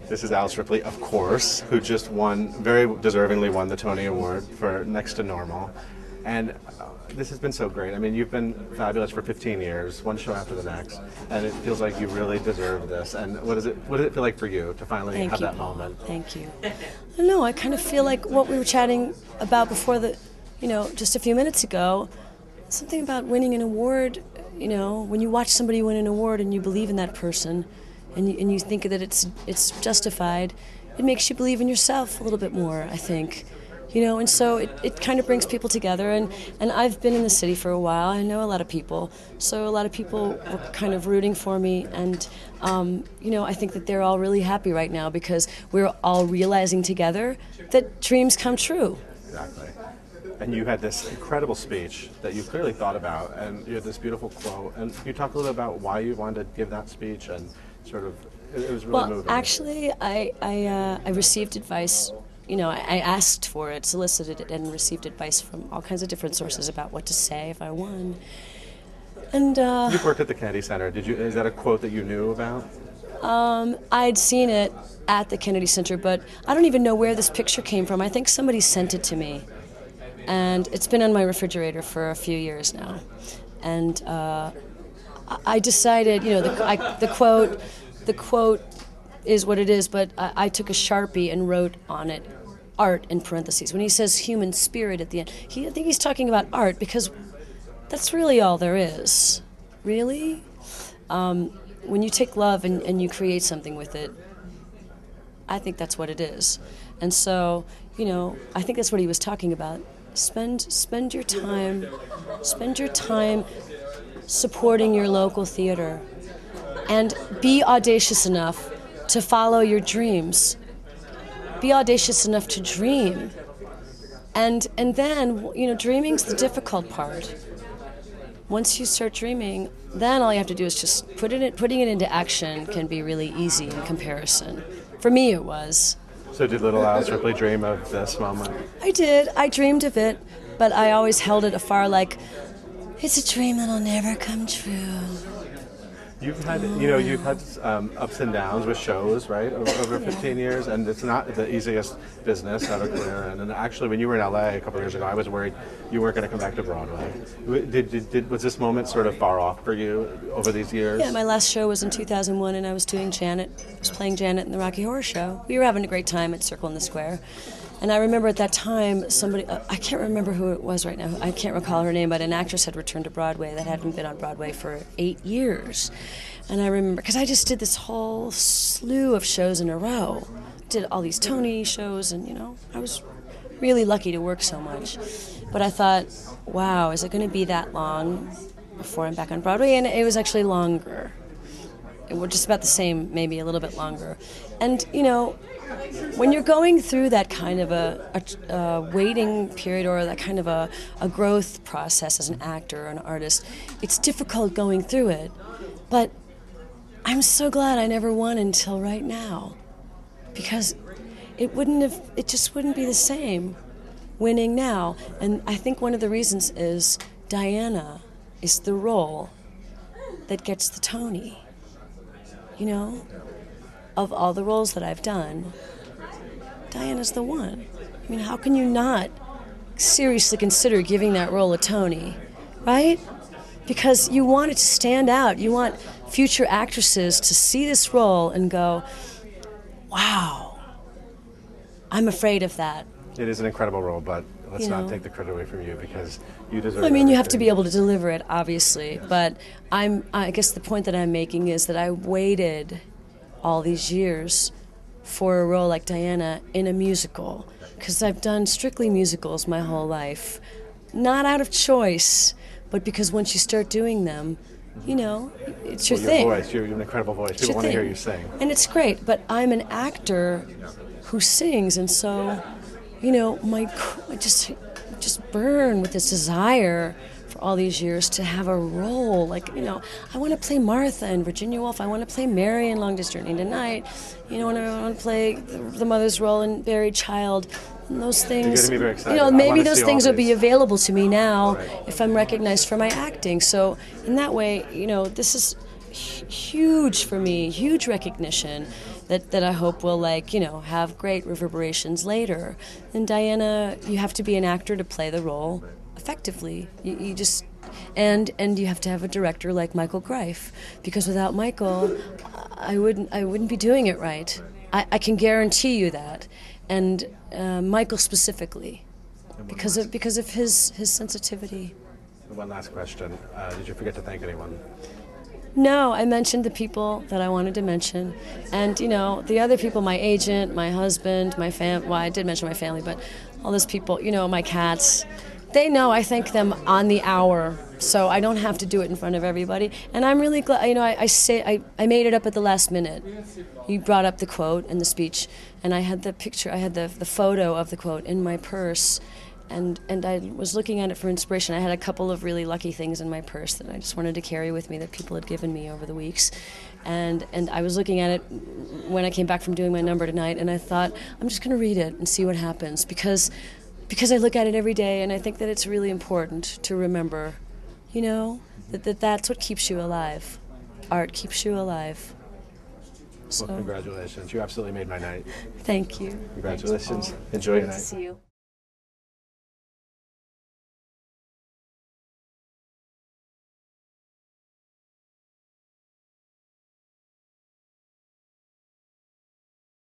This is Alice Ripley, of course, who just very deservingly won the Tony Award for Next to Normal. And this has been so great. I mean, you've been fabulous for 15 years, one show after the next, and it feels like you really deserve this. And what does it feel like for you to finally have that moment? Thank you. I don't know, I kind of feel like what we were chatting about before just a few minutes ago, something about winning an award, when you watch somebody win an award and you believe in that person, and you think that it's justified, it makes you believe in yourself a little bit more, I think. And so it kind of brings people together, and I've been in the city for a while. I know a lot of people, so a lot of people were kind of rooting for me, and I think that they're all really happy right now because we're all realizing together that dreams come true. Exactly. And you had this incredible speech that you clearly thought about, and you had this beautiful quote. And can you talk a little bit about why you wanted to give that speech, and sort of, it was really moving. Well, actually, I received advice. I asked for it, solicited it, and received advice from all kinds of different sources about what to say if I won. And you've worked at the Kennedy Center. Is that a quote that you knew about? I'd seen it at the Kennedy Center, but I don't even know where this picture came from. I think somebody sent it to me, and it's been on my refrigerator for a few years now. And I decided, the quote is what it is, but I took a Sharpie and wrote on it art in parentheses. When he says human spirit at the end, I think he's talking about art because that's really all there is. Really? When you take love and you create something with it, I think that's what it is. And so, I think that's what he was talking about. Spend your time supporting your local theater, and be audacious enough to follow your dreams. Be audacious enough to dream. And then, dreaming's the difficult part. Once you start dreaming, then all you have to do is just putting it into action can be really easy in comparison. For me, it was. So did little Alice Ripley dream of this moment? I did. I dreamed of it, but I always held it afar like, it's a dream that'll never come true. You've had ups and downs with shows, right, over 15 years, and it's not the easiest business to have a career in. And actually, when you were in LA a couple of years ago, I was worried you weren't going to come back to Broadway. Was this moment sort of far off for you over these years? Yeah, my last show was in 2001, and I was doing Janet. I was playing Janet in the Rocky Horror Show. We were having a great time at Circle in the Square. And I remember at that time, somebody, I can't remember who it was right now, I can't recall her name, but an actress had returned to Broadway that hadn't been on Broadway for 8 years. And I remember, because I just did this whole slew of shows in a row. Did all these Tony shows, and I was really lucky to work so much. But I thought, wow, is it going to be that long before I'm back on Broadway? And it was actually longer. It was just about the same, maybe a little bit longer. And, when you're going through that kind of a waiting period, or that kind of a growth process as an actor or an artist, it's difficult going through it. But I'm so glad I never won until right now, because it just wouldn't be the same winning now. And I think one of the reasons is Diana is the role that gets the Tony. Of all the roles that I've done, Diana's the one. I mean, how can you not seriously consider giving that role a Tony, right? Because you want it to stand out. You want future actresses to see this role and go, wow, I'm afraid of that. It is an incredible role, but let's not take the credit away from you, because you deserve it. I mean, you have to be able to deliver it, obviously, but I guess the point that I'm making is that I waited all these years for a role like Diana in a musical, because I've done strictly musicals my whole life, not out of choice, but because once you start doing them, it's your thing. Your voice, you have an incredible voice. People want to hear you sing. And it's great, but I'm an actor who sings, and so, I just burn with this desire for all these years to have a role. Like, I want to play Martha in Virginia Woolf. I want to play Mary in Longest Journey to Night. I want to play the mother's role in Buried Child. And those things, you're getting me very excited. Maybe those things will be available to me now if I'm recognized for my acting. So in that way, this is huge for me, huge recognition. that I hope will, like, you know, have great reverberations later. And Diana, you have to be an actor to play the role effectively. You just and you have to have a director like Michael Greif, because without Michael, I wouldn't be doing it right. I can guarantee you that, and Michael specifically, because of his sensitivity. One last question: did you forget to thank anyone? No, I mentioned the people that I wanted to mention, and you know, the other people, my agent, my husband, my well, I did mention my family, but all those people, you know, my cats, they know I thank them on the hour, so I don't have to do it in front of everybody. And I'm really glad, you know, I made it up at the last minute. You brought up the quote in the speech, and I had the picture, I had the photo of the quote in my purse. And I was looking at it for inspiration. I had a couple of really lucky things in my purse that I just wanted to carry with me that people had given me over the weeks. And I was looking at it when I came back from doing my number tonight, and I thought, I'm just going to read it and see what happens, because I look at it every day, and I think that it's really important to remember, you know, that's what keeps you alive. Art keeps you alive. So, well, congratulations. You absolutely made my night. Thank you. Congratulations. Enjoy your night. See you.